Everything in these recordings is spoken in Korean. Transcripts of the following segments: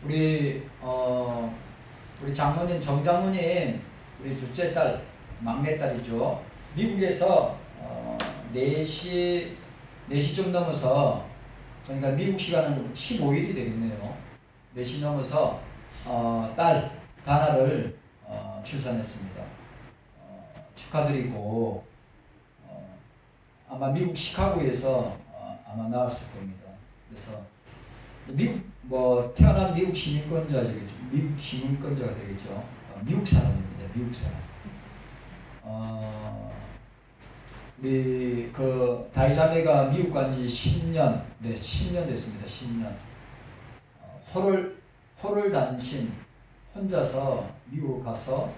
우리 장모님, 정장모님, 우리 둘째 딸, 막내 딸이죠. 미국에서 4시 좀 넘어서, 그러니까 미국 시간은 15일이 되겠네요. 4시 넘어서 딸 다나를 출산했습니다. 축하드리고, 아마 미국 시카고에서 아마 나왔을 겁니다. 그래서 미국 태어난 미국 시민권자가 되겠죠. 미국 시민권자가 되겠죠. 미국 사람입니다. 미국 사람. 우리 그 다이자매가 미국 간지 10년, 네, 10년 됐습니다. 10년. 호를 단신 혼자서 미국 가서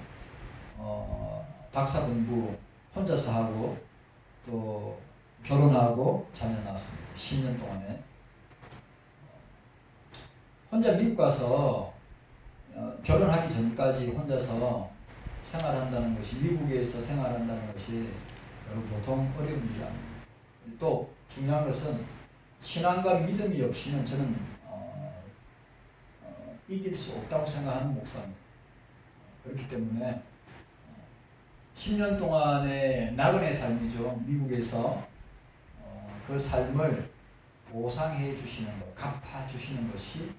박사 공부 혼자서 하고 또 결혼하고 자녀 낳았습니다. 10년 동안에. 혼자 미국 가서 결혼하기 전까지 혼자서 생활한다는 것이, 미국에서 생활한다는 것이 보통 어려운 일이 아닙니다. 또 중요한 것은 신앙과 믿음이 없이는 저는 이길 수 없다고 생각하는 목사입니다. 그렇기 때문에 10년 동안의 나그네 삶이죠. 미국에서 그 삶을 보상해 주시는 것, 갚아 주시는 것이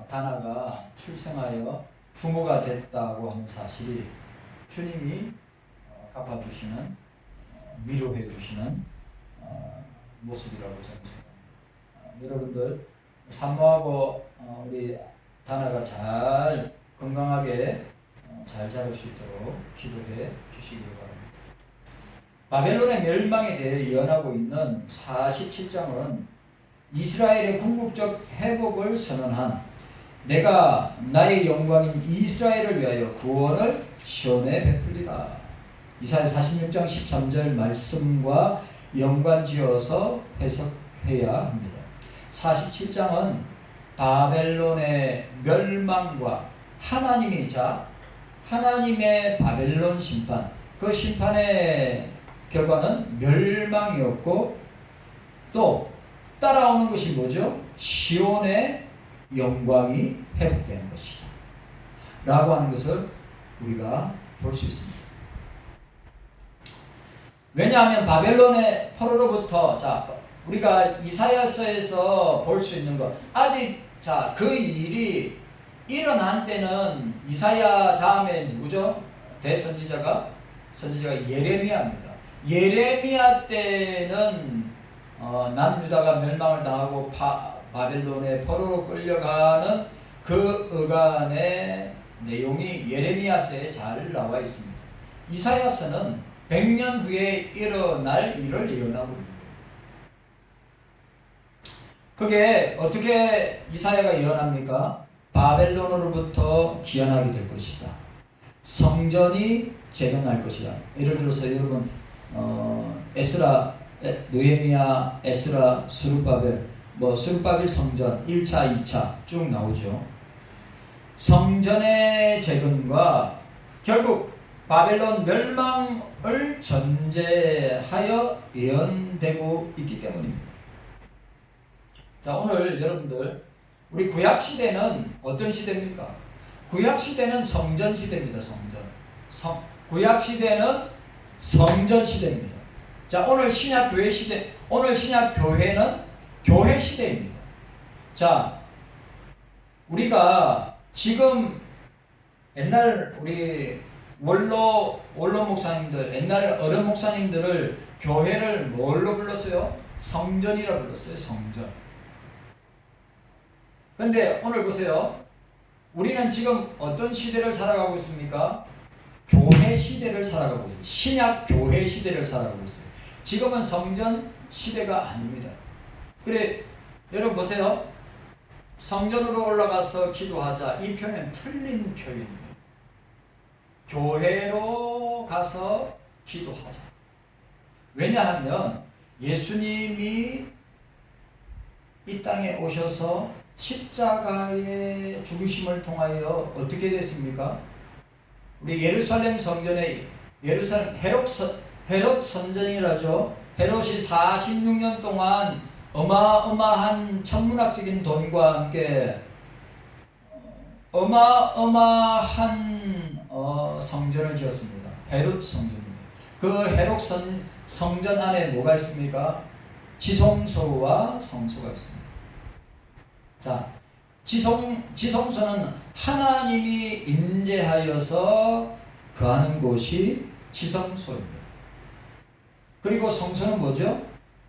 다나가 출생하여 부모가 됐다고 하는 사실이 주님이 갚아주시는, 위로해 주시는 모습이라고 저는 생각합니다. 여러분들 산모하고 우리 다나가 잘 건강하게 잘 자랄 수 있도록 기도해 주시기 바랍니다. 바벨론의 멸망에 대해 예언하고 있는 47장은 이스라엘의 궁극적 회복을 선언한 내가 나의 영광인 이스라엘을 위하여 구원을 시온에 베풀리라. 이사야 46장 13절 말씀과 연관지어서 해석해야 합니다. 47장은 바벨론의 멸망과 하나님의 바벨론 심판, 그 심판의 결과는 멸망이었고 또 따라오는 것이 뭐죠? 시온의 영광이 회복되는 것이다 라고 하는 것을 우리가 볼 수 있습니다. 왜냐하면 바벨론의 포로로부터, 우리가 이사야서에서 볼 수 있는 것, 아직 그 일이 일어난 때는 이사야 다음에 누구죠? 대선지자가 예레미야입니다. 예레미야 때는 남유다가 멸망을 당하고 바벨론의 포로로 끌려가는 그 어간의 내용이 예레미야서에 잘 나와 있습니다. 이사야서는 100년 후에 일어날 일을 예언하고 있는 거예요. 그게 어떻게 이사야가 예언합니까? 바벨론으로부터 귀환하게 될 것이다. 성전이 재건할 것이다. 예를 들어서 여러분 에스라, 느헤미야, 에스라, 스룹바벨, 스룹바벨 성전 1차, 2차 쭉 나오죠. 성전의 재건과 결국 바벨론 멸망을 전제하여 예언되고 있기 때문입니다. 자, 오늘 여러분들 우리 구약시대는 어떤 시대입니까? 구약시대는 성전시대입니다. 구약시대는 성전시대입니다. 자, 오늘 신약교회 시대, 오늘 신약교회는 교회시대입니다. 자, 우리가 지금 옛날 우리 원로 목사님들, 옛날 어른 목사님들을 교회를 뭘로 불렀어요? 성전이라 불렀어요. 성전. 근데 오늘 보세요. 우리는 지금 어떤 시대를 살아가고 있습니까? 교회 시대를 살아가고 있어요. 신약 교회 시대를 살아가고 있어요. 지금은 성전 시대가 아닙니다. 그래, 여러분 보세요. 성전으로 올라가서 기도하자. 이 표현은 틀린 표현입니다. 교회로 가서 기도하자. 왜냐하면 예수님이 이 땅에 오셔서 십자가의 죽으심을 통하여 어떻게 됐습니까? 우리 예루살렘 성전에 헤롯 선전이라죠. 헤롯이 46년 동안 어마어마한 천문학적인 돈과 함께 어마어마한 성전을 지었습니다. 헤롯 성전입니다. 그 헤롯 성전 안에 뭐가 있습니까? 지성소와 성소가 있습니다. 자, 지성소는 하나님이 임재하여서 거하는 곳이 지성소입니다. 그리고 성소는 뭐죠?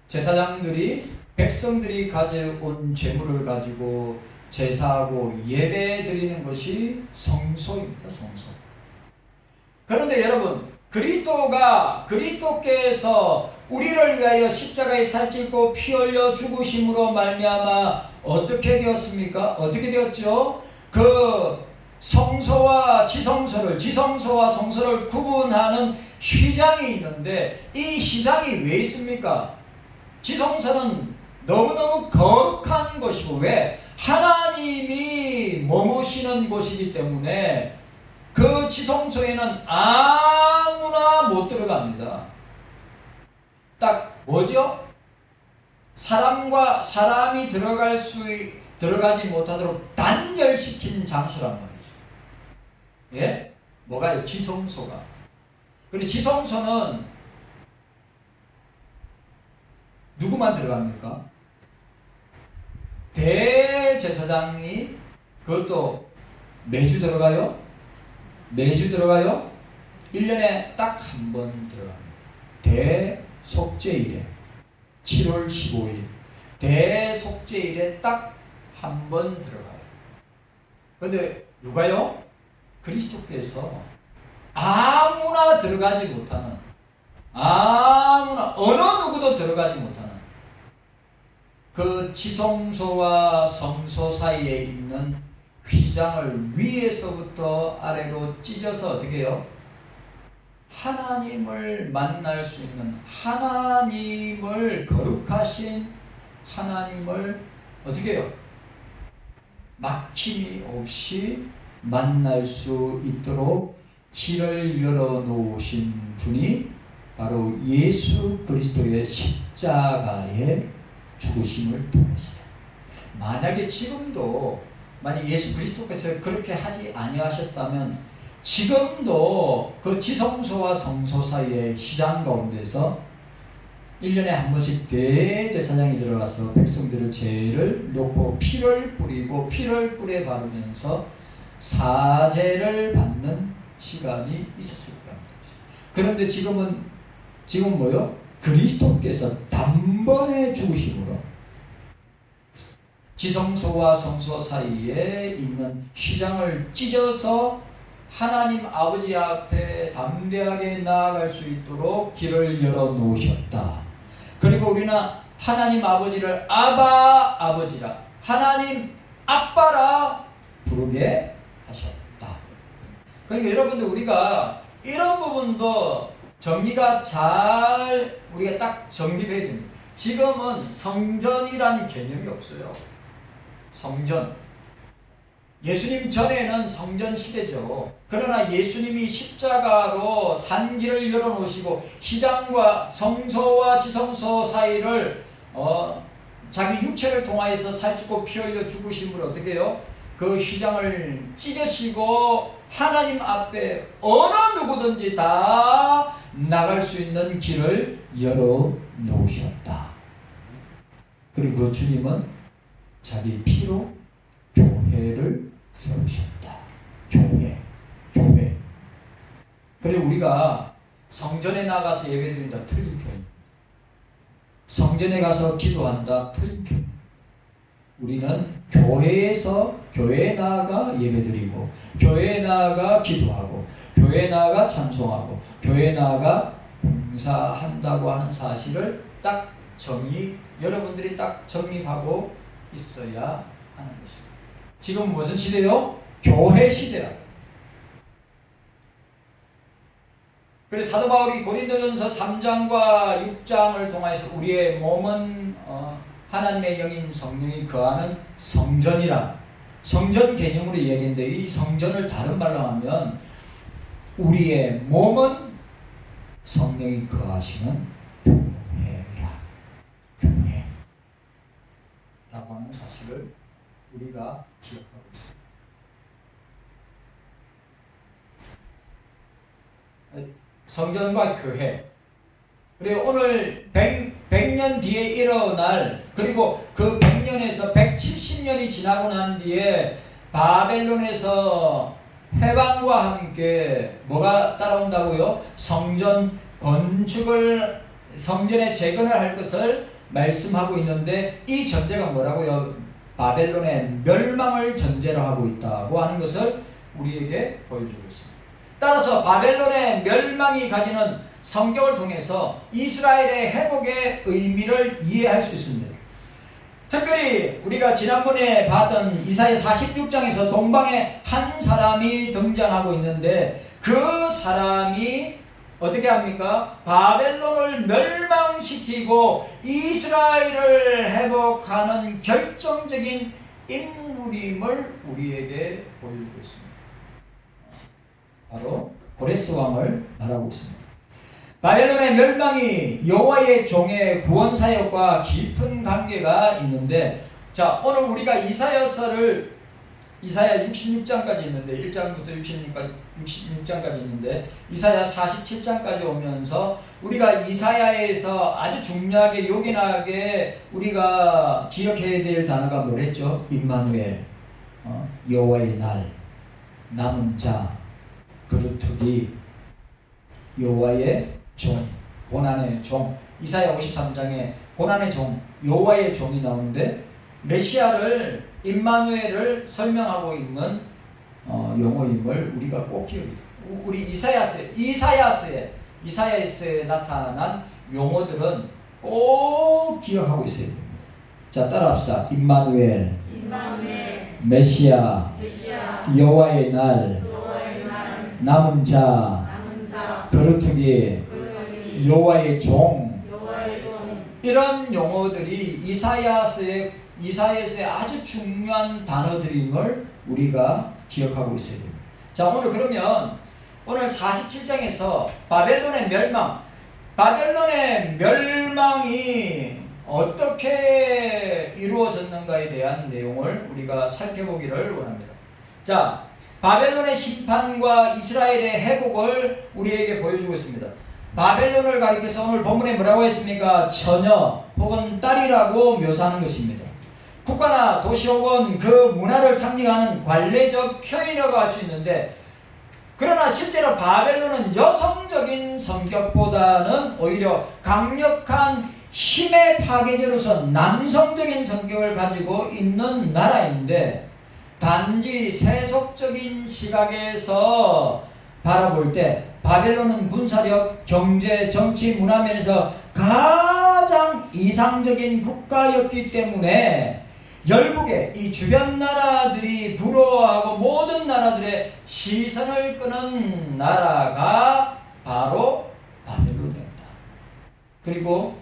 제사장들이 백성들이 가져온 제물을 가지고 제사하고 예배 드리는 것이 성소입니다. 성소. 그런데 여러분, 그리스도께서 우리를 위하여 십자가에 살찌고 피 흘려 죽으심으로 말미암아 어떻게 되었습니까? 어떻게 되었죠? 그 성소와 지성소와 성소를 구분하는 휘장이 있는데 이 휘장이 왜 있습니까? 지성소는 너무너무 거룩한 것이고, 왜? 하나님이 머무시는 곳이기 때문에 그 지성소에는 아무나 못 들어갑니다. 딱 뭐죠? 사람이 들어가지 못하도록 단절시킨 장소란 말이죠. 예? 뭐가요? 지성소가. 그리고 지성소는 누구만 들어갑니까? 대제사장이 그것도 매주 들어가요? 매주 들어가요? 1년에 딱 한 번 들어갑니다. 대속죄일에 7월 15일 대속죄일에 딱 한 번 들어가요. 그런데 누가요? 그리스도께서 아무나 들어가지 못하는, 아무나 어느 누구도 들어가지 못하는 그 지성소와 성소 사이에 있는 휘장을 위에서부터 아래로 찢어서 어떻게 해요? 하나님을 만날 수 있는, 하나님을 거룩하신 하나님을 어떻게 해요? 막힘이 없이 만날 수 있도록 길을 열어놓으신 분이 바로 예수 그리스도의 십자가의 죽으심을 통했어요. 만약에 지금도 만약 예수 그리스도께서 그렇게 하지 아니하셨다면 지금도 그 지성소와 성소 사이의 휘장 가운데서 1년에 한 번씩 대제사장이 들어가서 백성들의 죄를 놓고 피를 뿌리고 피를 뿌려 바르면서 사죄를 받는 시간이 있었을 겁니다. 그런데 지금 뭐요? 그리스도께서 단번에 죽으심으로 지성소와 성소 사이에 있는 휘장을 찢어서 하나님 아버지 앞에 담대하게 나아갈 수 있도록 길을 열어 놓으셨다. 그리고 우리는 하나님 아버지를 아버지라, 하나님 아빠라 부르게 하셨다. 그러니까 여러분들, 우리가 이런 부분도 정리가 잘 우리가 딱 정립해야 됩니다. 지금은 성전이란 개념이 없어요. 성전. 예수님 전에는 성전 시대죠. 그러나 예수님이 십자가로 산길을 열어놓으시고 휘장과 성소와 지성소 사이를 자기 육체를 통하여서 살찌고 피 흘려 죽으심으로 어떻게 해요? 그 휘장을 찢으시고 하나님 앞에 어느 누구든지 다 나갈 수 있는 길을 열어놓으셨다. 그리고 그 주님은 자기 피로 교회를 세우셨다. 교회. 그리고 우리가 성전에 나가서 예배드린다, 틀린 표현입니다. 성전에 가서 기도한다, 틀린 표현. 우리는 교회에 나아가 예배드리고, 교회에 나아가 기도하고, 교회에 나아가 찬송하고, 교회에 나아가 봉사한다고 하는 사실을 딱 여러분들이 딱 정립하고 있어야 하는 것입니다. 지금 무슨 시대요? 교회 시대야. 그래서 사도 바울이 고린도전서 3장과 6장을 통해서 우리의 몸은 하나님의 영인 성령이 거하는 성전이라, 성전 개념으로 얘기했는데, 이 성전을 다른 말로 하면 우리의 몸은 성령이 거하시는 교회라. 교회라고 하는 사실을 우리가 기억하고 있습니다. 성전과 교회. 그리고 오늘 100년 뒤에 일어날, 그리고 그 100년에서 170년이 지나고 난 뒤에 바벨론에서 해방과 함께 뭐가 따라온다고요? 성전 건축을, 성전의 재건을 할 것을 말씀하고 있는데, 이 전제가 뭐라고요? 바벨론의 멸망을 전제로 하고 있다고 하는 것을 우리에게 보여주고 있습니다. 따라서 바벨론의 멸망이 가지는 성경을 통해서 이스라엘의 회복의 의미를 이해할 수 있습니다. 특별히 우리가 지난번에 봤던 이사야 46장에서 동방에 한 사람이 등장하고 있는데, 그 사람이 어떻게 합니까? 바벨론을 멸망시키고 이스라엘을 회복하는 결정적인 인물임을 우리에게 보여주고 있습니다. 바로 고레스 왕을 말하고 있습니다. 바벨론의 멸망이 여호와의 종의 구원 사역과 깊은 관계가 있는데, 자, 오늘 우리가 이사야서를, 이사야 66장까지 있는데, 1장부터 66장까지 있는데, 이사야 47장까지 오면서 우리가 이사야에서 아주 중요하게 요긴하게 우리가 기억해야 될 단어가 뭐랬죠? 임마누엘, 여호와의 날, 남은 자, 그루터기, 여호와의 종, 고난의 종. 이사야 53장에 고난의 종, 여호와의 종이 나오는데, 메시아를, 임마누엘을 설명하고 있는 용어임을 우리가 꼭 기억해야 돼요. 우리 이사야서에 나타난 용어들은 꼭 기억하고 있어야 됩니다. 자, 따라합시다. 임마누엘, 메시아, 여호와의 날, 남은 자, 거루터기, 여호와의 종. 이런 용어들이 이사야서의 아주 중요한 단어들임을 우리가 기억하고 있어야 됩니다. 자, 오늘 그러면 오늘 47장에서 바벨론의 멸망이 어떻게 이루어졌는가에 대한 내용을 우리가 살펴보기를 원합니다. 자, 바벨론의 심판과 이스라엘의 회복을 우리에게 보여주고 있습니다. 바벨론을 가리켜서 오늘 본문에 뭐라고 했습니까? 처녀 혹은 딸이라고 묘사하는 것입니다. 국가나 도시 혹은 그 문화를 상징하는 관례적 표현이라고 할 수 있는데, 그러나 실제로 바벨론은 여성적인 성격보다는 오히려 강력한 힘의 파괴제로서 남성적인 성격을 가지고 있는 나라인데, 단지 세속적인 시각에서 바라볼 때 바벨론은 군사력, 경제, 정치, 문화면에서 가장 이상적인 국가였기 때문에 열국의 이 주변 나라들이 부러워하고 모든 나라들의 시선을 끄는 나라가 바로 바벨론이었다. 그리고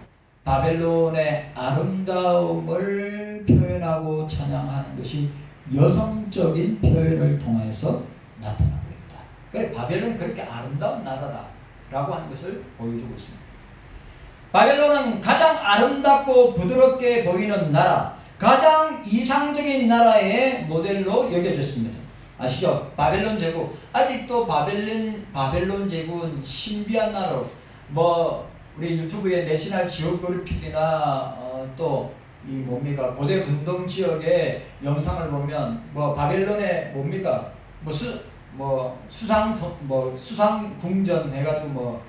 바벨론의 아름다움을 표현하고 찬양하는 것이 여성적인 표현을 통해서 나타나고 있다. 그러니까 바벨론은 그렇게 아름다운 나라다라고 하는 것을 보여주고 있습니다. 바벨론은 가장 아름답고 부드럽게 보이는 나라, 가장 이상적인 나라의 모델로 여겨졌습니다. 아시죠? 바벨론 제국. 아직도 바벨론 제국은 신비한 나라로, 우리 유튜브에 내셔널 지오그래픽이나 또 이 뭡니까 고대 분동 지역의 영상을 보면 바벨론의 뭡니까 수상 궁전 해가지고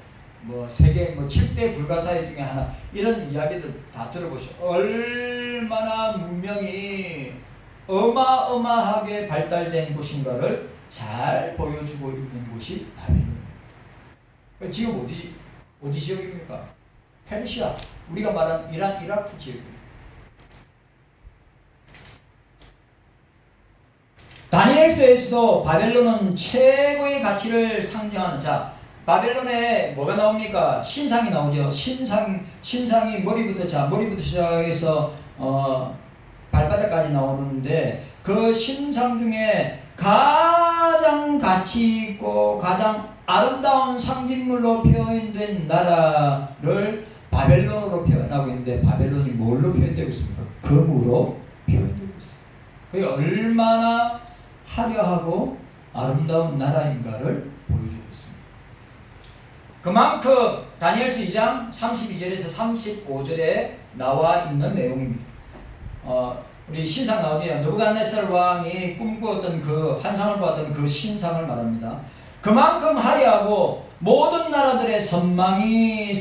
세계 7대 불가사의 중에 하나, 이런 이야기들 다 들어보시오. 얼마나 문명이 어마어마하게 발달된 곳인가를 잘 보여주고 있는 곳이 바벨론입니다. 지금 어디 지역입니까? 페르시아, 우리가 말하는 이란, 이라크 지역입니다. 다니엘서에서도 바벨론은 최고의 가치를 상징하는, 자, 바벨론에 뭐가 나옵니까? 신상이 나오죠. 신상이 머리부터 시작해서 발바닥까지 나오는데, 그 신상 중에 가장 가치 있고 가장 아름다운 상징물로 표현된 나라를 바벨론으로 표현하고 있는데, 바벨론이 뭘로 표현되고 있습니까? 금으로 표현되고 있습니다. 그게 얼마나 화려하고 아름다운 나라인가를 보여주고 있습니다. 그만큼 다니엘서 2장 32절에서 35절에 나와 있는 내용입니다. 우리 신상 나오네요. 느부갓네살 왕이 꿈꾸었던 그 환상을 보았던 그 신상을 말합니다. 그만큼 화려하고 모든 나라들의 선망의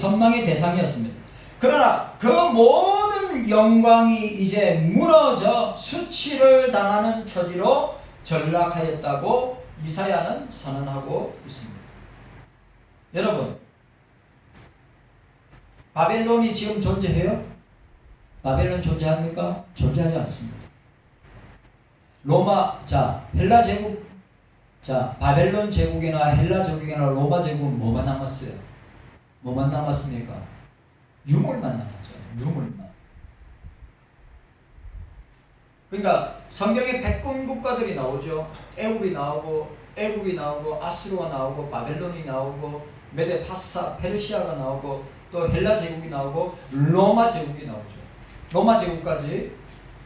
대상이었습니다. 그러나 그 모든 영광이 이제 무너져 수치를 당하는 처지로 전락하였다고 이사야는 선언하고 있습니다. 여러분, 바벨론이 지금 존재해요? 바벨론 존재합니까? 존재하지 않습니다. 헬라 제국, 바벨론 제국이나 헬라 제국이나 로마 제국은 뭐만 남았어요? 뭐만 남았습니까? 유물만 남았죠. 유물만. 그러니까 성경에 백군 국가들이 나오죠. 애굽이 나오고 아수르가 나오고 바벨론이 나오고 메데 파사 페르시아가 나오고 또 헬라 제국이 나오고 로마 제국이 나오죠. 로마 제국까지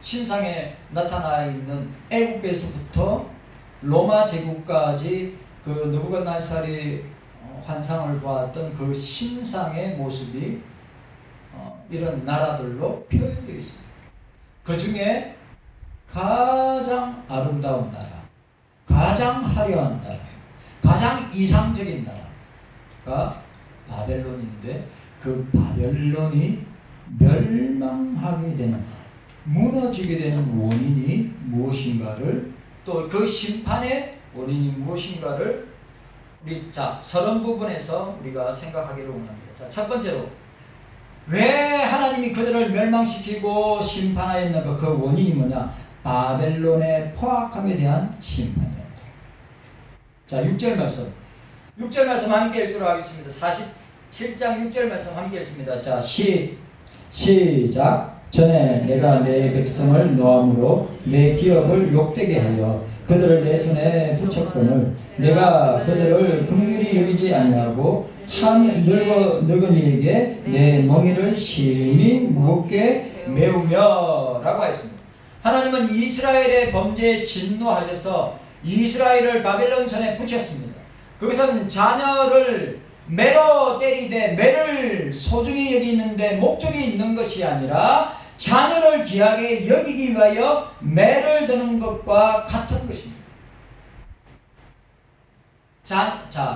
신상에 나타나 있는 애굽에서부터 로마 제국까지 그 느부갓네살이 환상을 보았던 그 신상의 모습이 이런 나라들로 표현되어 있습니다. 그 중에 가장 아름다운 나라, 가장 화려한 나라, 가장 이상적인 나라가 바벨론인데 그 바벨론이 멸망하게 되는, 무너지게 되는 원인이 무엇인가를, 또 그 심판의 원인이 무엇인가를 우리 서론 부분에서 우리가 생각하기를 원합니다. 첫 번째로 왜 하나님이 그들을 멸망시키고 심판하였는가? 그 원인이 뭐냐? 바벨론의 포악함에 대한 심판이었다. 6절 말씀. 6절 말씀 함께 읽도록 하겠습니다. 47장 6절 말씀 함께 읽습니다. 시작. 전에 내가 내 백성을 노함으로 내 기업을 욕되게 하여 그들을 내 손에 붙였거늘 내가 그들을 긍휼히 여기지 아니하고 한 늙은이에게 내 멍에를 심히 무겁게 메우며 라고 하였습니다. 하나님은 이스라엘의 범죄에 진노하셔서 이스라엘을 바벨론 손에 붙였습니다. 그것은 자녀를 매로 때리되 매를 소중히 여기는데 목적이 있는 것이 아니라 자녀를 귀하게 여기기 위하여 매를 드는 것과 같은 것입니다.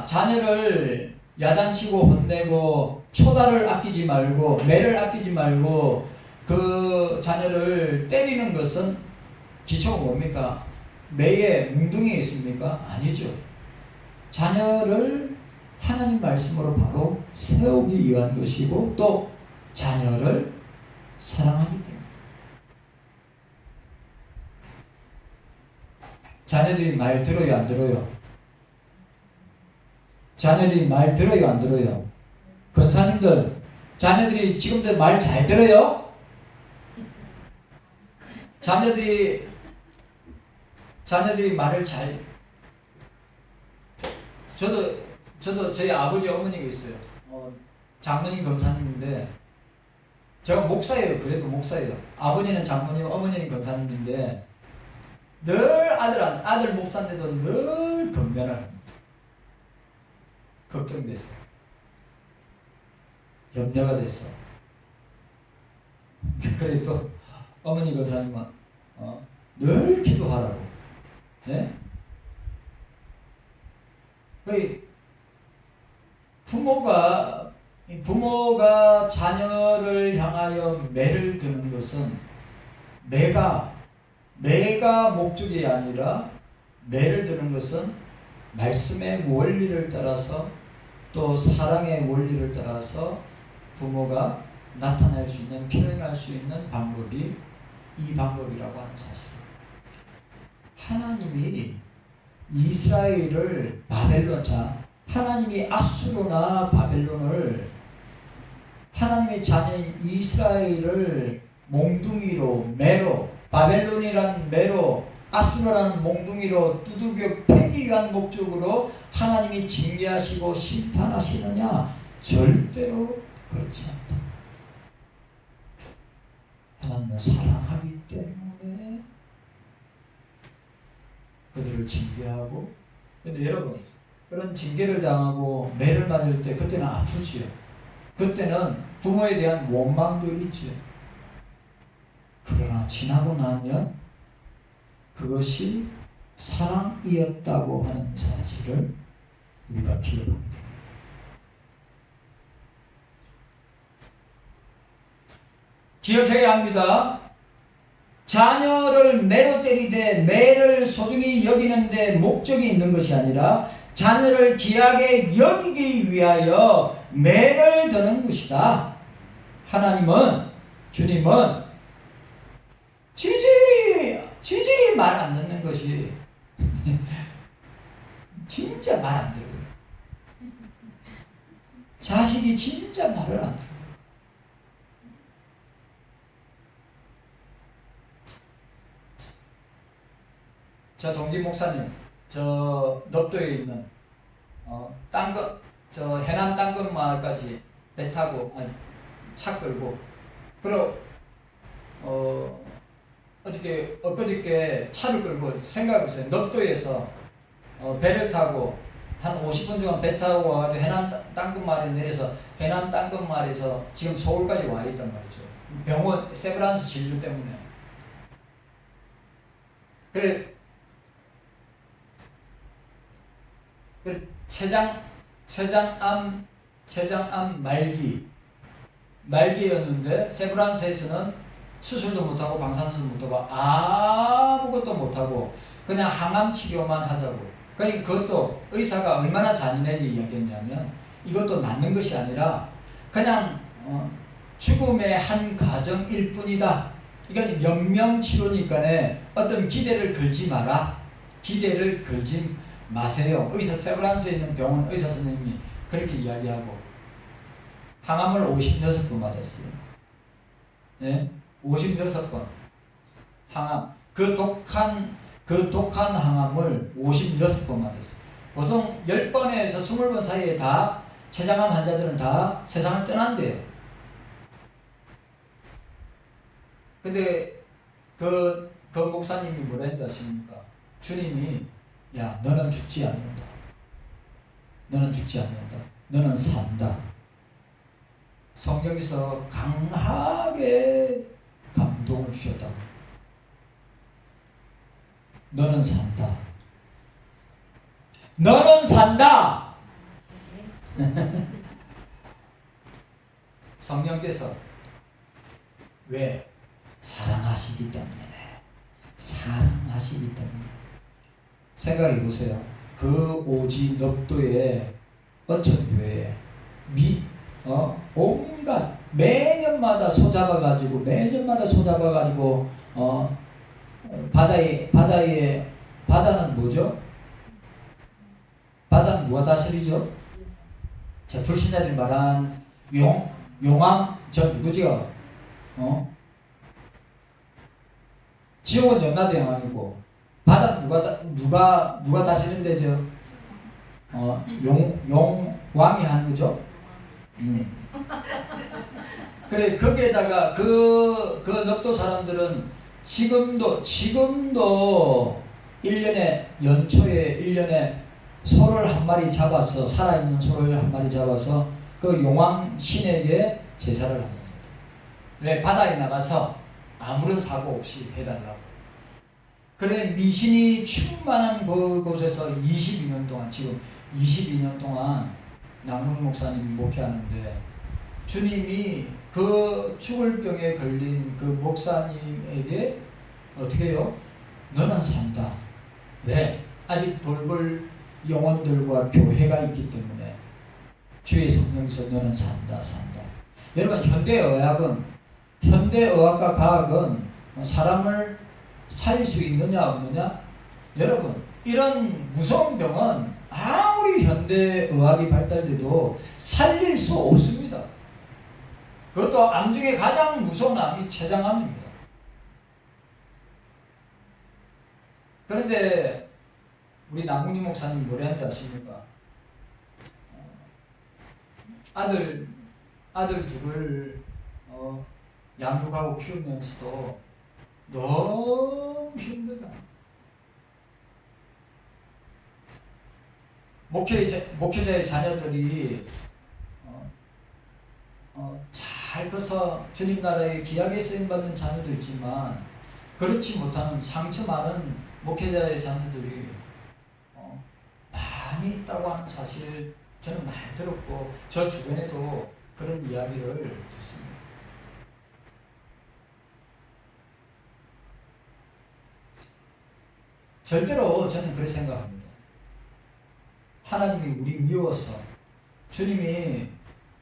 자녀를 야단치고 혼내고 초다를 아끼지 말고 매를 아끼지 말고 그 자녀를 때리는 것은 기초가 뭡니까? 매에 뭉둥이에 있습니까? 아니죠. 자녀를 하나님 말씀으로 바로 세우기 위한 것이고 또 자녀를 사랑하기 때문에. 자녀들이 말 들어요, 안 들어요? 자녀들이 말 들어요, 안 들어요? 권사님들, 자녀들이 지금도 말 잘 들어요? 자녀들이 말을 잘. 저도 저희 아버지 어머니가 있어요. 장로님 검사님인데 제가 목사예요. 그래도 목사예요. 아버지는 장로님, 어머니는 검사님인데 늘 아들 목사인데도 늘 건면을 합니다. 걱정됐어. 염려가 됐어. 그래 또 어머니 검사님은 늘 기도하라고. 예? 부모가 자녀를 향하여 매를 드는 것은 매가 목적이 아니라 매를 드는 것은 말씀의 원리를 따라서 또 사랑의 원리를 따라서 부모가 나타낼 수 있는, 표현할 수 있는 방법이 이 방법이라고 하는 사실입니다. 하나님이 이스라엘을 하나님이 아수르나 바벨론을 하나님의 자녀인 이스라엘을 몽둥이로 매로, 바벨론이란 매로, 아수르라는 몽둥이로 두들겨 패기 위한 목적으로 하나님이 징계하시고 심판하시느냐? 절대로 그렇지 않다. 하나님은 사랑하기 때문에 그들을 징계하고. 근데 여러분, 그런 징계를 당하고 매를 맞을 때 그때는 아프지요. 그때는 부모에 대한 원망도 있지요. 그러나 지나고 나면 그것이 사랑이었다고 하는 사실을 우리가 기억합니다. 기억해야 합니다. 자녀를 매로 때리되 매를 소중히 여기는데 목적이 있는 것이 아니라 자녀를 귀하게 여기기 위하여 매를 드는 것이다. 하나님은, 주님은 지질이 말 안 듣는 것이 진짜 말 안 들어요. 자식이 진짜 말을 안 들어요. 저 동기 목사님, 저 넙도에 있는 저 해남 땅끝 마을까지 배 타고 차 끌고 그리고 엊그저께 차를 끌고 생각해보세요. 넙도에서 배를 타고 한 50분 동안 배 타고 와가지고 해남 땅끝 마을에 내려서 해남 땅끝 마을에서 지금 서울까지 와 있단 말이죠. 병원 세브란스 진료 때문에. 그래 췌장암 말기였는데 세브란스에서는 수술도 못하고 방사선도 못하고 아무것도 못하고 그냥 항암 치료만 하자고. 그러니까 그것도 의사가 얼마나 잔인하게 이야기했냐면 이것도 낫는 것이 아니라 그냥 죽음의 한 과정일 뿐이다. 이건 연명치료니까 어떤 기대를 걸지 마라. 기대를 걸지 마세요. 세브란스에 있는 병원 의사 선생님이 그렇게 이야기하고 항암을 56번 맞았어요. 네? 56번 항암. 그 독한 항암을 56번 맞았어요. 보통 10번에서 20번 사이에 다 췌장암 환자들은 다 세상을 떠난대요. 근데 그 목사님이 뭐라 했다 하십니까? 주님이 야, 너는 죽지 않는다. 너는 죽지 않는다. 너는 산다. 성경에서 강하게 감동을 주셨다고. 너는 산다. 너는 산다. 성령께서 왜? 사랑하시기 때문에. 사랑하시기 때문에. 생각해 보세요. 그 오지 넙도의 어천교회에 온갖 매년마다 소잡아가지고 바다는 뭐죠? 바다는 누가 다스리죠? 자, 불신자들이 말한 용왕 저 누구죠? 지옥은 염라대왕이고 바다 누가 다스리는 데죠? 용왕이 하는 거죠? 그래, 거기에다가 그 넙도 사람들은 지금도 1년에 연초에 1년에 소를 한 마리 잡아서 살아있는 소를 한 마리 잡아서 그 용왕 신에게 제사를 합니다. 왜? 바다에 나가서 아무런 사고 없이 해달라고. 그래, 미신이 충만한 그곳에서 22년 동안, 지금 22년 동안 남문 목사님이 목회하는데 주님이 그 죽을 병에 걸린 그 목사님에게 어떻게 해요? 너는 산다. 왜? 아직 돌볼 영혼들과 교회가 있기 때문에 주의 성령에서 너는 산다. 여러분, 현대의학과 과학은 사람을 살릴 수 있느냐 없느냐? 여러분, 이런 무서운 병은 아무리 현대의학이 발달돼도 살릴 수 없습니다. 그것도 암 중에 가장 무서운 암이 췌장암입니다. 그런데 우리 남궁희 목사님 뭐라 하는지 아십니까? 아들 둘을 양육하고 키우면서도 너무 힘들다. 목회자의 자녀들이 잘 커서 주님 나라에 귀하게 쓰임받는 자녀도 있지만 그렇지 못하는 상처 많은 목회자의 자녀들이 많이 있다고 하는 사실 저는 많이 들었고 저 주변에도 그런 이야기를 듣습니다. 절대로 저는 그렇게 생각합니다. 하나님이 우리 미워서 주님이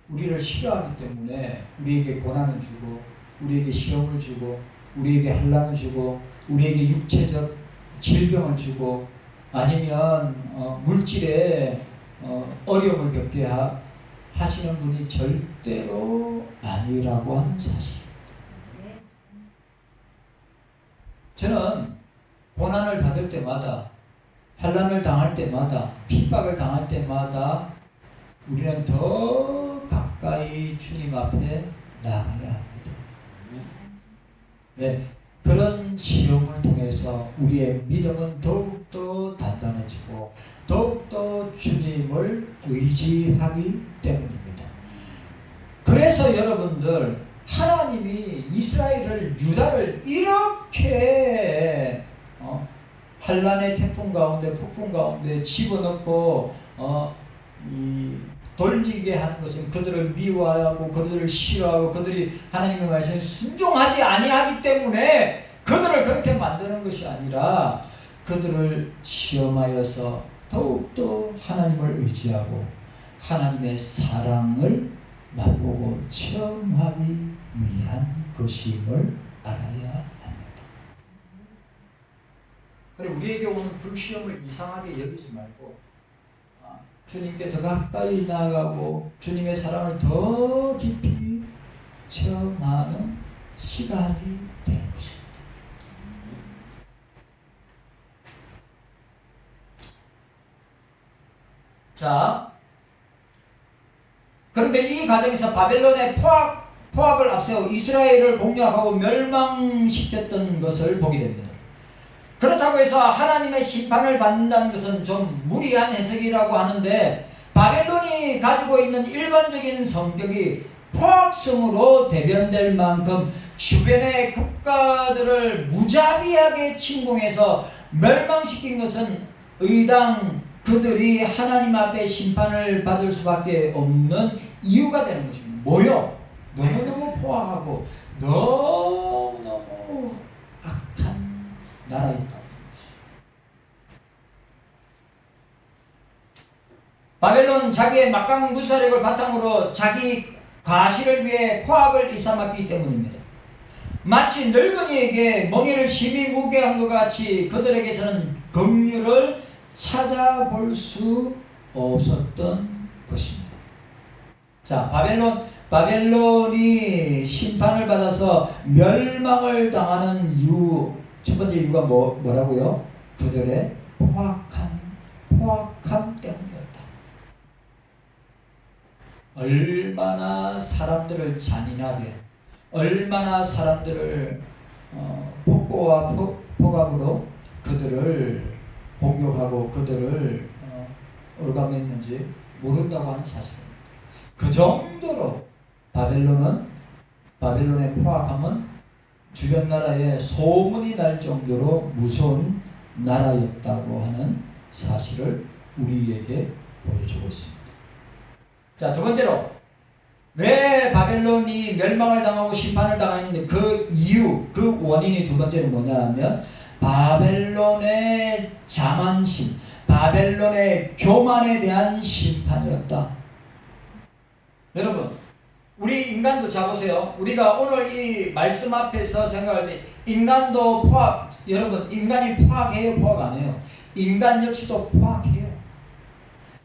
우리를 싫어하기 때문에 우리에게 고난을 주고 우리에게 시험을 주고 우리에게 환난을 주고 우리에게 육체적 질병을 주고 아니면 물질에 어려움을 겪게 하시는 분이 절대로 아니라고 하는 사실입니다. 저는 고난을 받을 때마다 환난을 당할 때마다 핍박을 당할 때마다 우리는 더 가까이 주님 앞에 나가야 합니다. 네, 그런 시험을 통해서 우리의 믿음은 더욱더 단단해지고 더욱더 주님을 의지하기 때문입니다. 그래서 여러분들 하나님이 이스라엘을 유다를 이렇게 환난의 태풍 가운데 폭풍 가운데 집어넣고 돌리게 하는 것은 그들을 미워하고 그들을 싫어하고 그들이 하나님의 말씀에 순종하지 아니하기 때문에 그들을 그렇게 만드는 것이 아니라 그들을 시험하여서 더욱더 하나님을 의지하고 하나님의 사랑을 맛보고 체험하기 위한 것임을 알아야 합니다. 그리고 우리에게 오는 불시험을 이상하게 여기지 말고 주님께 더 가까이 나아가고 주님의 사랑을 더 깊이 체험하는 시간이 되는 것입니다. 자, 그런데 이 과정에서 바벨론의 포악을 앞세워 이스라엘을 공략하고 멸망시켰던 것을 보게 됩니다. 그렇다고 해서 하나님의 심판을 받는다는 것은 좀 무리한 해석이라고 하는데 바벨론이 가지고 있는 일반적인 성격이 포악성으로 대변될 만큼 주변의 국가들을 무자비하게 침공해서 멸망시킨 것은 의당 그들이 하나님 앞에 심판을 받을 수밖에 없는 이유가 되는 것입니다. 뭐요? 너무너무 포악하고 너무너무 악한 나라에 있다는 것이죠. 바벨론 자기의 막강 군사력을 바탕으로 자기 과실을 위해 포악을 일삼았기 때문입니다. 마치 늙은이에게 멍에를 심히 무게 한 것 같이 그들에게서는 긍휼을 찾아볼 수 없었던 것입니다. 자, 바벨론이 심판을 받아서 멸망을 당하는 이유, 첫 번째 이유가 뭐라고요? 그들의 포악함 때문이었다. 얼마나 사람들을 잔인하게, 얼마나 사람들을 폭고와 폭압으로 그들을 공격하고 그들을 올감했는지 모른다고 하는 사실입니다. 그 정도로 바벨론의 포악함은 주변 나라에 소문이 날 정도로 무서운 나라였다고 하는 사실을 우리에게 보여주고 있습니다. 자, 두 번째로 왜 바벨론이 멸망을 당하고 심판을 당했는데 그 이유, 그 원인이 두 번째는 뭐냐 하면 바벨론의 자만심, 바벨론의 교만에 대한 심판이었다. 여러분, 우리 인간도 자 보세요. 우리가 오늘 이 말씀 앞에서 생각할 때 인간도 포악, 여러분 인간이 포악해요? 포악 안 해요? 인간 역시도 포악해요.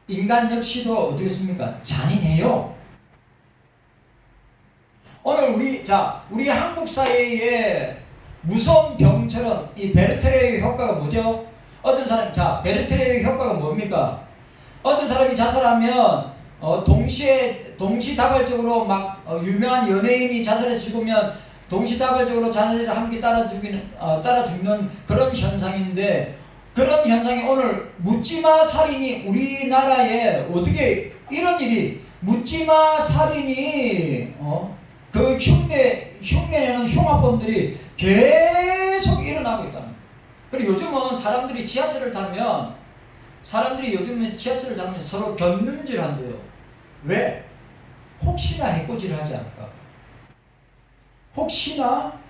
인간 역시도 어떻게 했습니까? 잔인해요. 오늘 우리 한국 사회에 무서운 병처럼 이 베르테르의 효과가 뭐죠? 어떤 사람이, 베르테르의 효과가 뭡니까? 어떤 사람이 자살하면 동시다발적으로 막 유명한 연예인이 자살해 죽으면 동시다발적으로 자살을 함께 따라 죽는 그런 현상인데 그런 현상이 오늘 묻지마 살인이 우리나라에 어떻게 이런 일이 묻지마 살인이 그 흉내내는 흉악범들이 계속 일어나고 있다는 거예요. 그리고 요즘은 사람들이 지하철을 타면 서로 곁눈질 한대요. 왜? 혹시나 해코지를 하지 않을까? 혹시나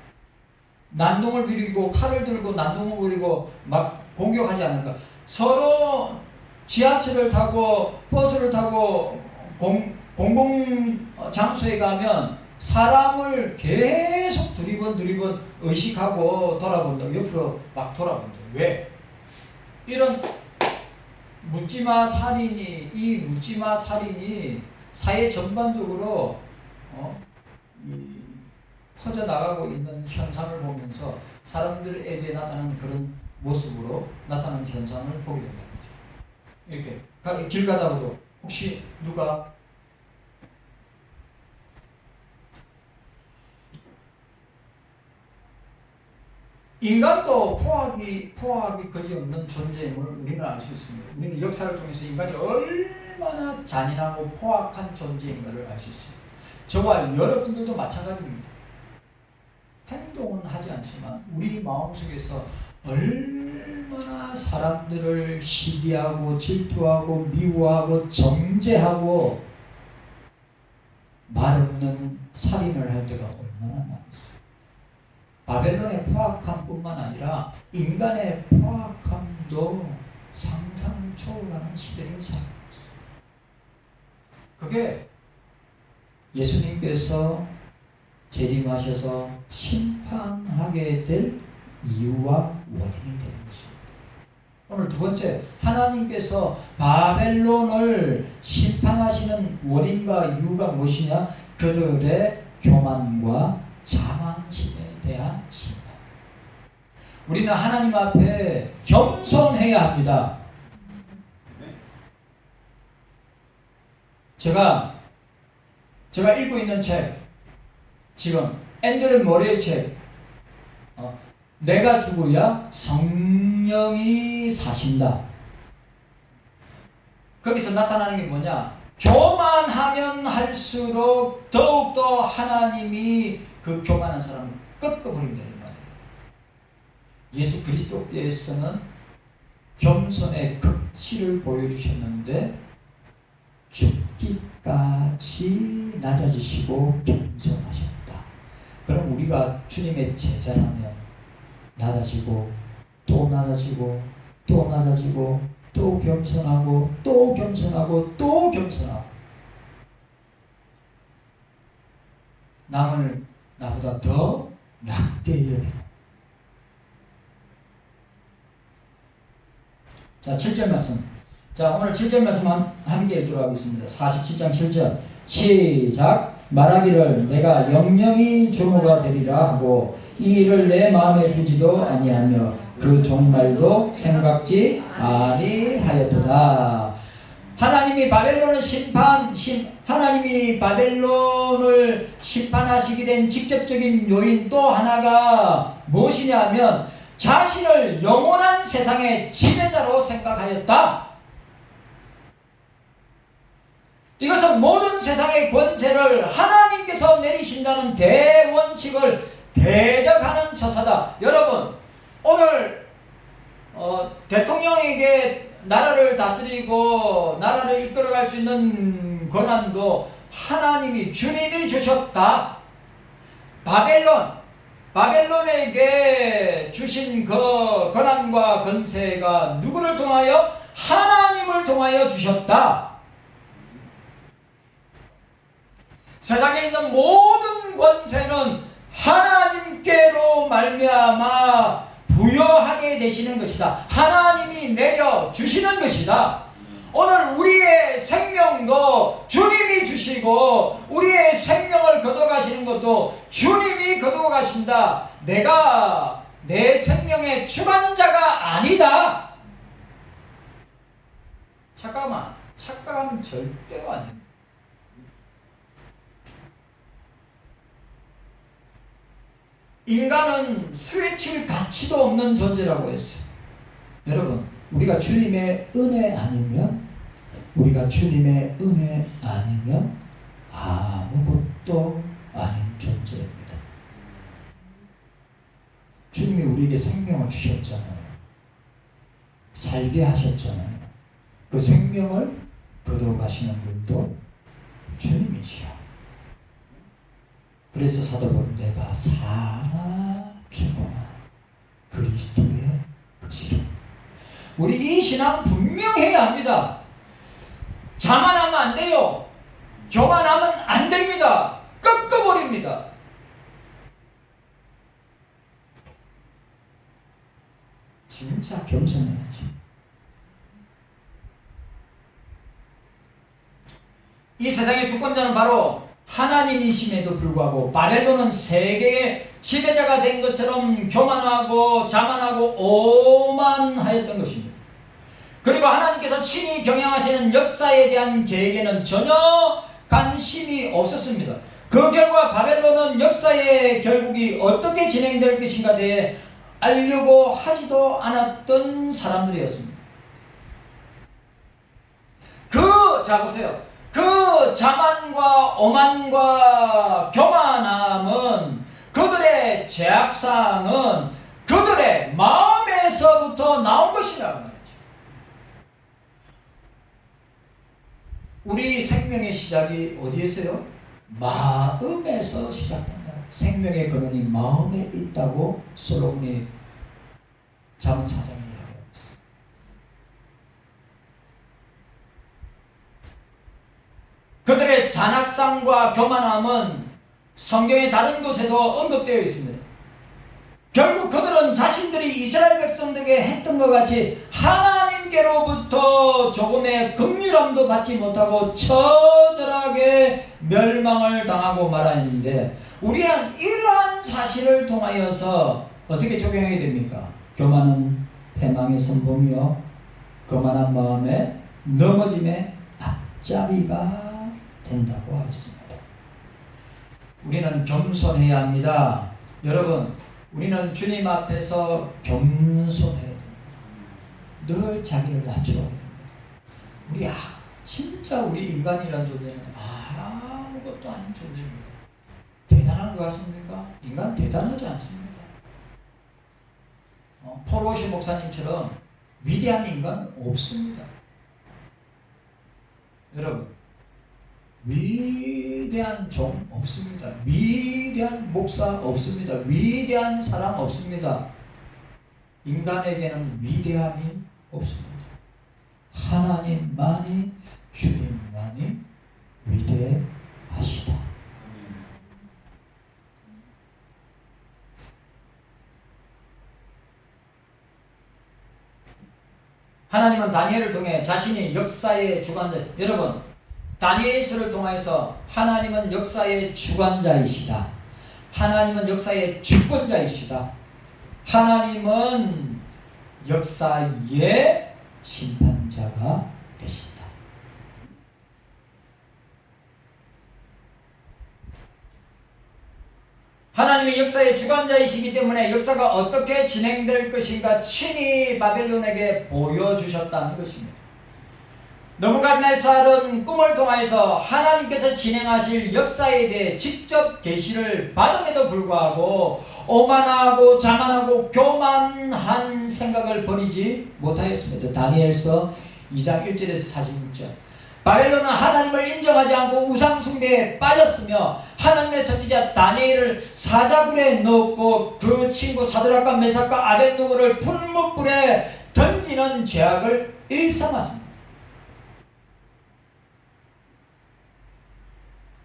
난동을 부리고 칼을 들고 난동을 부리고 막 공격하지 않을까? 서로 지하철을 타고 버스를 타고 공공 장소에 가면 사람을 계속 두리번 의식하고 돌아본다. 옆으로 막 돌아본다. 왜? 이런 묻지마 살인이 사회 전반적으로 퍼져나가고 있는 현상을 보면서 사람들에게 나타나는 그런 모습으로 나타나는 현상을 보게 된다는 거죠. 이렇게 길 가다가도 혹시 누가 인간도 포악이 그지없는 존재임을 우리는 알 수 있습니다. 우리는 역사를 통해서 인간이 얼마나 잔인하고 포악한 존재인가를 알 수 있습니다. 저와 여러분들도 마찬가지입니다. 행동은 하지 않지만 우리 마음속에서 얼마나 사람들을 시기하고 질투하고 미워하고 정죄하고 말없는 살인을 할 때가 얼마나 많았어요. 바벨론의 포악함뿐만 아니라 인간의 포악함도 상상을 초월하는 시대를 살고 있어요. 그게 예수님께서 재림하셔서 심판하게 될 이유와 원인이 되는 것입니다. 오늘 두 번째, 하나님께서 바벨론을 심판하시는 원인과 이유가 무엇이냐? 그들의 교만과 자만심에 대한 심판. 우리는 하나님 앞에 겸손해야 합니다. 제가 읽고 있는 책, 지금 앤드류 모레의 책, 내가 죽어야 성령이 사신다. 거기서 나타나는 게 뭐냐? 교만하면 할수록 더욱더 하나님이 그 교만한 사람을 꺾어버린다 이 말이에요. 예수 그리스도께서는 겸손의 극치를 보여주셨는데 죽기까지 낮아지시고 겸손하셨다. 그럼 우리가 주님의 제자라면 낮아지고 또 낮아지고 또 낮아지고 또 겸손하고 또 겸손하고 또 겸손하고 남을 나보다 더 낮게 여기고. 자, 7절 말씀. 자, 오늘 7절 말씀 함께 읽도록 하겠습니다. 47장 7절 시작. 말하기를 내가 영영이 조모가 되리라 하고 이 일을 내 마음에 두지도 아니하며 그 종말도 생각지 아니하였도다. 하나님이 바벨론을 심판하시게 된 직접적인 요인 또 하나가 무엇이냐면 자신을 영원한 세상의 지배자로 생각하였다. 이것은 모든 세상의 권세를 하나님께서 내리신다는 대원칙을 대적하는 처사다. 여러분, 오늘 대통령에게 나라를 다스리고 나라를 이끌어갈 수 있는 권한도 하나님이 주님이 주셨다. 바벨론에게 주신 그 권한과 권세가 누구를 통하여? 하나님을 통하여 주셨다. 세상에 있는 모든 권세는 하나님께로 말미암아 부여하게 되시는 것이다. 하나님이 내려주시는 것이다. 오늘 우리의 생명도 주님이 주시고 우리의 생명을 거둬가시는 것도 주님이 거둬가신다. 내가 내 생명의 주관자가 아니다. 착각하면 절대로 안 됩니다. 인간은 수혜칠 가치도 없는 존재라고 했어요. 여러분, 우리가 주님의 은혜 아니면 아무것도 아닌 존재입니다. 주님이 우리에게 생명을 주셨잖아요. 살게 하셨잖아요. 그 생명을 거둬가시는 분도 주님이시여. 그래서 사도 바울은 내가 사나 죽거나 그리스도의 것이라. 우리 이 신앙 분명해야 합니다. 자만하면 안 돼요. 교만하면 안 됩니다. 꺾어버립니다. 진짜 겸손해야지. 이 세상의 주권자는 바로 하나님이심에도 불구하고 바벨론은 세계의 지배자가 된 것처럼 교만하고 자만하고 오만하였던 것입니다. 그리고 하나님께서 친히 경영하시는 역사에 대한 계획에는 전혀 관심이 없었습니다. 그 결과 바벨론은 역사의 결국이 어떻게 진행될 것인가 대해 알려고 하지도 않았던 사람들이었습니다. 자 보세요. 그 자만과 오만과 교만함은 그들의 죄악상은 그들의 마음에서부터 나온 것이라는 말이죠. 우리 생명의 시작이 어디에서요? 마음에서 시작된다. 생명의 근원이 마음에 있다고 솔로몬이 잠언 4장에 이야기하고 있어요. 그들의 잔악상과 교만함은 성경의 다른 곳에도 언급되어 있습니다. 결국 그들은 자신들이 이스라엘 백성들에게 했던 것 같이 하나님께로부터 조금의 긍휼함도 받지 못하고 처절하게 멸망을 당하고 말았는데, 우리는 이러한 사실을 통하여서 어떻게 적용해야 됩니까? 교만은 패망의 선봉이요 거만한 마음에 넘어짐의 앞잡이가 된다고 하였습니다. 우리는 겸손해야 합니다. 여러분, 우리는 주님 앞에서 겸손해야 됩니다. 늘 자기를 낮추어야 됩니다. 우리 진짜 우리 인간이라는 존재는 아무것도 아닌 존재입니다. 대단한 것 같습니까? 인간 대단하지 않습니다. 포로시 목사님처럼 위대한 인간 없습니다. 여러분, 위대한 종 없습니다. 위대한 목사 없습니다. 위대한 사람 없습니다. 인간에게는 위대함이 없습니다. 하나님만이, 주님만이 위대하시다. 하나님은 다니엘을 통해 자신이 역사의 주관자, 여러분, 다니엘서를 통해서 하나님은 역사의 주관자이시다. 하나님은 역사의 주권자이시다. 하나님은 역사의 심판자가 되신다. 하나님이 역사의 주관자이시기 때문에 역사가 어떻게 진행될 것인가 친히 바벨론에게 보여주셨다는 것입니다. 느부갓네살은 꿈을 통해서 하나님께서 진행하실 역사에 대해 직접 계시를 받음에도 불구하고 오만하고 자만하고 교만한 생각을 버리지 못하였습니다. 다니엘서 2장 1절에서 46절. 바벨론은 하나님을 인정하지 않고 우상숭배에 빠졌으며 하나님의 선지자 다니엘을 사자굴에 넣고 그 친구 사드락과 메삭과 아벳느고를 풀무불에 던지는 죄악을 일삼았습니다.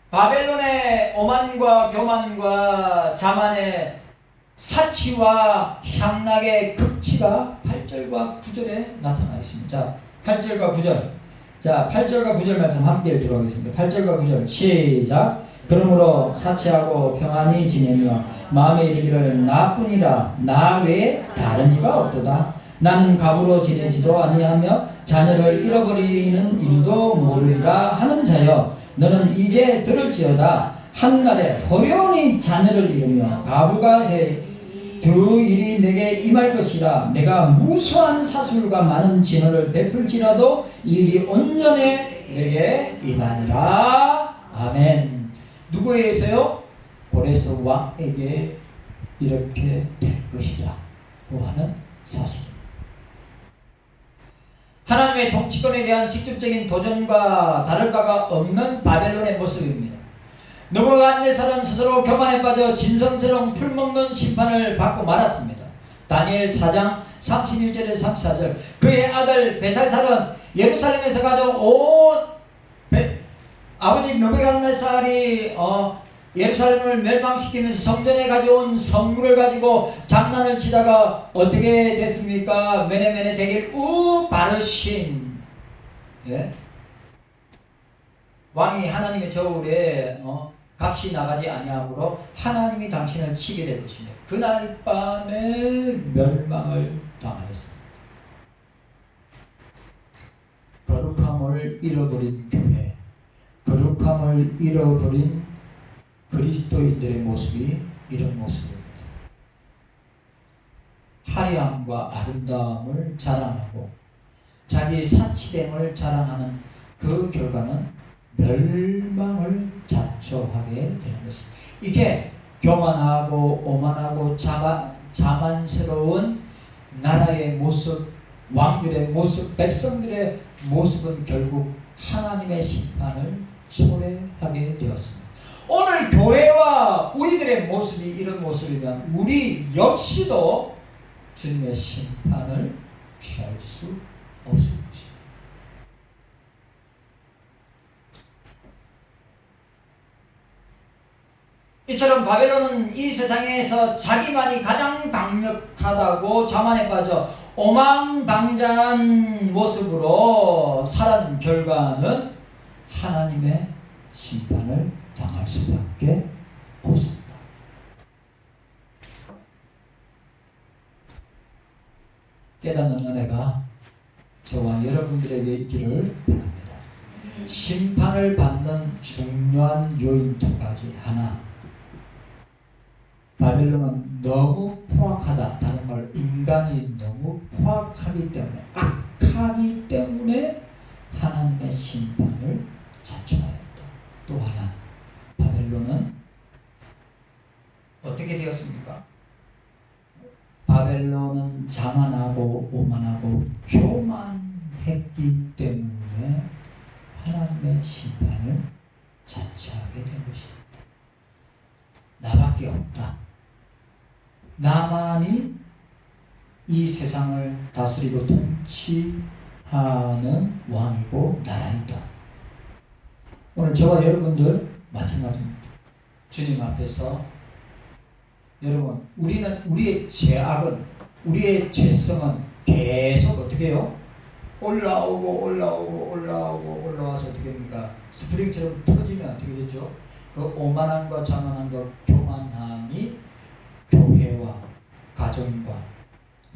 바벨론의 오만과 교만과 자만의 사치와 향락의 극치가 8절과 9절에 나타나 있습니다. 자, 8절과 9절. 자, 8절과 9절 말씀 함께 읽도록 하겠습니다. 8절과 9절 시작. 그러므로 사치하고 평안히 지내며 마음에 이르기를 나뿐이라 나 외에 다른 이가 없도다. 나는 갑으로 지내지도 아니하며 자녀를 잃어버리는 일도 모르리라 하는 자여, 너는 이제 들을지어다. 한날에 호련히 자녀를 잃으며 가부가 두 일이 내게 임할 것이라. 내가 무수한 사술과 많은 진호를 베풀지라도 이 일이 온전히 내게 임하니라. 아멘. 누구에 의해서요? 고레스 왕에게 이렇게 될 것이다 고 하는 사실입니다. 하나님의 통치권에 대한 직접적인 도전과 다를 바가 없는 바벨론의 모습입니다. 느부갓네살은 스스로 교만에 빠져 진성처럼 풀먹는 심판을 받고 말았습니다. 다니엘 4장 31절에서 34절. 그의 아들 베살살은 예루살렘에서 가져온 아버지 느부갓네살이 예루살렘을 멸망시키면서 성전에 가져온 성물을 가지고 장난을 치다가 어떻게 됐습니까? 메네메네 대길 바르신, 예? 왕이 하나님의 저울에 값이 나가지 아니하므로 하나님이 당신을 치게 될 것이며 그날 밤에 멸망을 당하였습니다. 거룩함을 잃어버린 교회, 거룩함을 잃어버린 그리스도인들의 모습이 이런 모습입니다. 화려함과 아름다움을 자랑하고 자기의 사치됨을 자랑하는 그 결과는 멸망을 자초하게 되는 것입니다. 이게 교만하고 오만하고 자만스러운 나라의 모습, 왕들의 모습, 백성들의 모습은 결국 하나님의 심판을 초래하게 되었습니다. 오늘 교회와 우리들의 모습이 이런 모습이면 우리 역시도 주님의 심판을 피할 수 없을 것입니다. 이처럼 바벨론은 이 세상에서 자기만이 가장 강력하다고 자만에 빠져 오만방자한 모습으로 살아온 결과는 하나님의 심판을 당할 수밖에 없습니다. 깨닫는 은혜가 저와 여러분들에게 있기를 바랍니다. 심판을 받는 중요한 요인 두 가지. 하나, 바벨론은 너무 포악하다. 다른 말로 인간이 너무 포악하기 때문에, 악하기 때문에 하나님의 심판을 자초하였다. 또 하나, 바벨론은 어떻게 되었습니까? 바벨론은 자만하고 오만하고 교만했기 때문에 하나님의 심판을 자초하게 된 것입니다. 나밖에 없다. 나만이 이 세상을 다스리고 통치하는 왕이고 나라이다. 오늘 저와 여러분들 마찬가지입니다. 주님 앞에서 여러분, 우리의 죄악은, 우리의 죄성은 계속 어떻게 해요? 올라와서 어떻게 됩니까? 스프링처럼 터지면 어떻게 되죠? 그 오만함과 자만함과 교만함이 교회와 가정과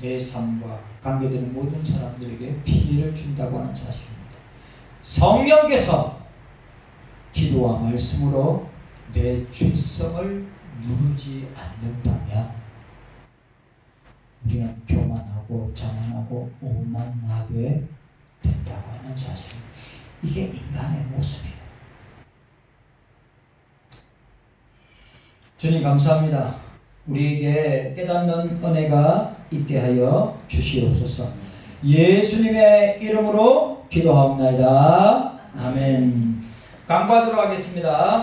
내 삶과 관계되는 모든 사람들에게 피해를 준다고 하는 사실입니다. 성령께서 기도와 말씀으로 내 죄성을 누르지 않는다면 우리는 교만하고 자만하고 오만하게 된다고 하는 사실입니다. 이게 인간의 모습이에요. 주님 감사합니다. 우리에게 깨닫는 은혜가 있게 하여 주시옵소서. 예수님의 이름으로 기도하옵나이다. 아멘. 강구하도록 하겠습니다.